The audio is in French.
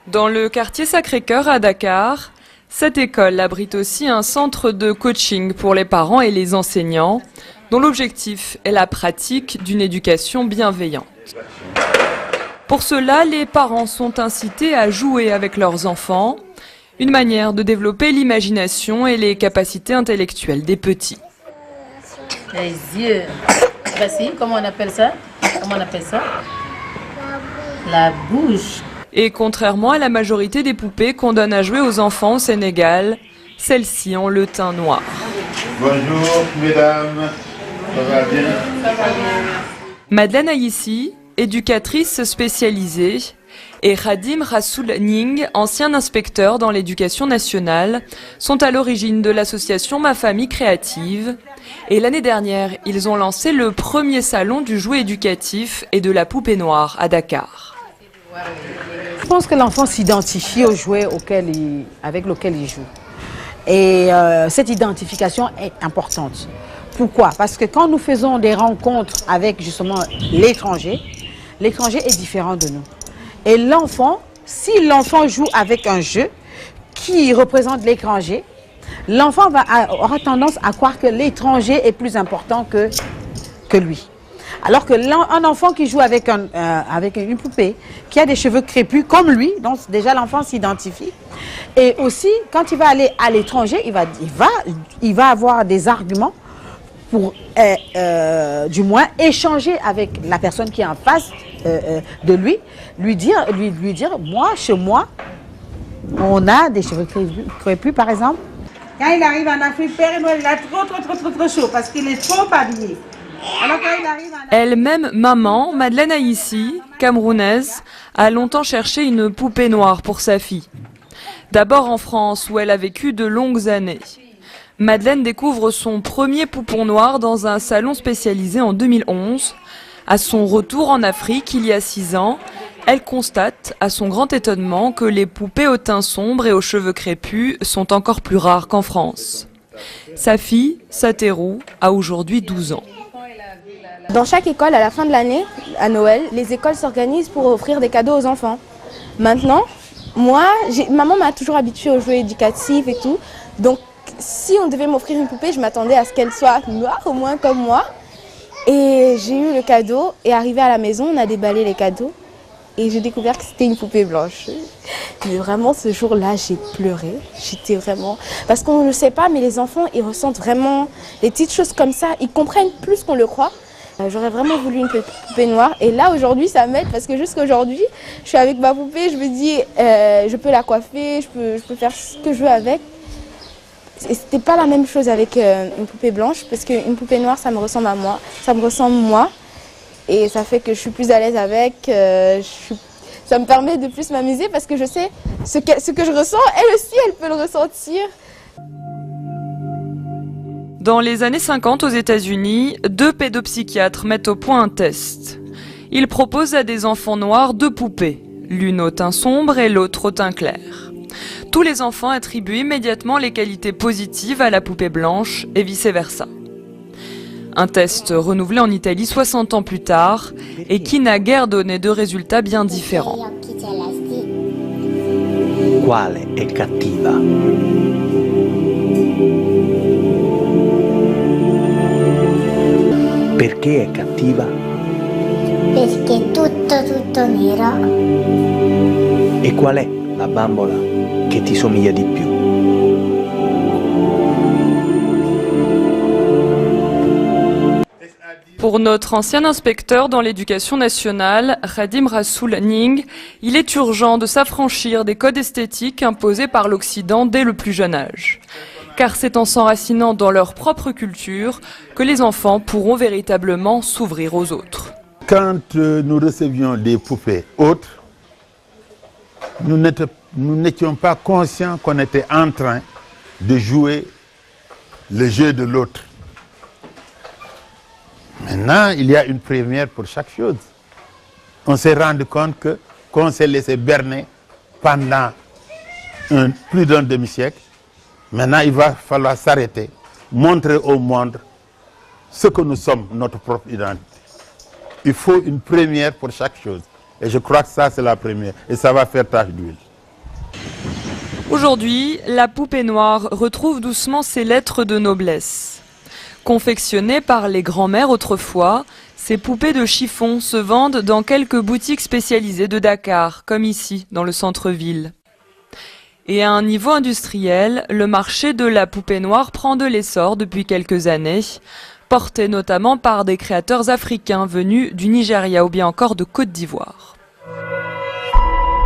Dans le quartier Sacré-Cœur à Dakar, cette école abrite aussi un centre de coaching pour les parents et les enseignants, dont l'objectif est la pratique d'une éducation bienveillante. Pour cela, les parents sont incités à jouer avec leurs enfants, une manière de développer l'imagination et les capacités intellectuelles des petits. Les yeux. Voici, comment on appelle ça? Comment on appelle ça? La bouche. Et contrairement à la majorité des poupées qu'on donne à jouer aux enfants au Sénégal, celles-ci ont le teint noir. Bonjour mesdames, ça va bien? Ça va bien. Madeleine Aïssi, éducatrice spécialisée, et Khadim Rassoul Ning, ancien inspecteur dans l'éducation nationale, sont à l'origine de l'association Ma Famille Créative. Et l'année dernière, ils ont lancé le premier salon du jouet éducatif et de la poupée noire à Dakar. Je pense que l'enfant s'identifie au jouet avec lequel il joue. Et cette identification est importante. Pourquoi? Parce que quand nous faisons des rencontres avec justement l'étranger, l'étranger est différent de nous. Et l'enfant, si l'enfant joue avec un jeu qui représente l'étranger, l'enfant aura tendance à croire que l'étranger est plus important que lui. Alors qu'un enfant qui joue avec une poupée, qui a des cheveux crépus comme lui, donc déjà l'enfant s'identifie. Et aussi, quand il va aller à l'étranger, il va avoir des arguments pour, du moins, échanger avec la personne qui est en face de lui dire, moi, chez moi, on a des cheveux crépus, par exemple. Quand il arrive en Afrique, Père Noël, il a trop chaud parce qu'il est trop habillé. Alors, quand il arrive Elle-même maman, Madeleine Aïssi, camerounaise, a longtemps cherché une poupée noire pour sa fille. D'abord en France, où elle a vécu de longues années. Madeleine découvre son premier poupon noir dans un salon spécialisé en 2011. À son retour en Afrique, il y a 6 ans, elle constate, à son grand étonnement, que les poupées au teint sombre et aux cheveux crépus sont encore plus rares qu'en France. Sa fille, Saterou, a aujourd'hui 12 ans. Dans chaque école, à la fin de l'année, à Noël, les écoles s'organisent pour offrir des cadeaux aux enfants. Maintenant, maman m'a toujours habituée aux jouets éducatifs et tout. Donc, si on devait m'offrir une poupée, je m'attendais à ce qu'elle soit noire, au moins comme moi. Et j'ai eu le cadeau, et arrivé à la maison, on a déballé les cadeaux. Et j'ai découvert que c'était une poupée blanche. Mais vraiment, ce jour-là, j'ai pleuré. J'étais vraiment... Parce qu'on ne le sait pas, mais les enfants, ils ressentent vraiment les petites choses comme ça. Ils comprennent plus qu'on le croit. J'aurais vraiment voulu une poupée noire. Et là, aujourd'hui, ça m'aide parce que jusqu'à aujourd'hui, je suis avec ma poupée, je me dis, je peux la coiffer, je peux faire ce que je veux avec. Et c'était pas la même chose avec une poupée blanche parce qu'une poupée noire, ça me ressemble à moi. Ça me ressemble moi. Et ça fait que je suis plus à l'aise avec. Ça me permet de plus m'amuser parce que je sais ce que je ressens. Elle aussi, elle peut le ressentir. Dans les années 50 aux États-Unis, 2 pédopsychiatres mettent au point un test. Ils proposent à des enfants noirs 2 poupées, l'une au teint sombre et l'autre au teint clair. Tous les enfants attribuent immédiatement les qualités positives à la poupée blanche et vice-versa. Un test renouvelé en Italie 60 ans plus tard et qui n'a guère donné de résultats bien différents. Quale è cattiva? Perché è cattiva? Perché tutto nero. E qual è la bambola che ti somiglia di più? Pour notre ancien inspecteur dans l'éducation nationale, Khadim Rassoul Ning, il est urgent de s'affranchir des codes esthétiques imposés par l'Occident dès le plus jeune âge. Car c'est en s'enracinant dans leur propre culture que les enfants pourront véritablement s'ouvrir aux autres. Quand nous recevions des poupées autres, nous n'étions pas conscients qu'on était en train de jouer le jeu de l'autre. Maintenant, il y a une première pour chaque chose. On s'est rendu compte qu'on s'est laissé berner pendant plus d'un demi-siècle. Maintenant, il va falloir s'arrêter, montrer au monde ce que nous sommes, notre propre identité. Il faut une première pour chaque chose. Et je crois que ça, c'est la première. Et ça va faire tache d'huile. Aujourd'hui, la poupée noire retrouve doucement ses lettres de noblesse. Confectionnées par les grands-mères autrefois, ces poupées de chiffon se vendent dans quelques boutiques spécialisées de Dakar, comme ici, dans le centre-ville. Et à un niveau industriel, le marché de la poupée noire prend de l'essor depuis quelques années, porté notamment par des créateurs africains venus du Nigeria ou bien encore de Côte d'Ivoire.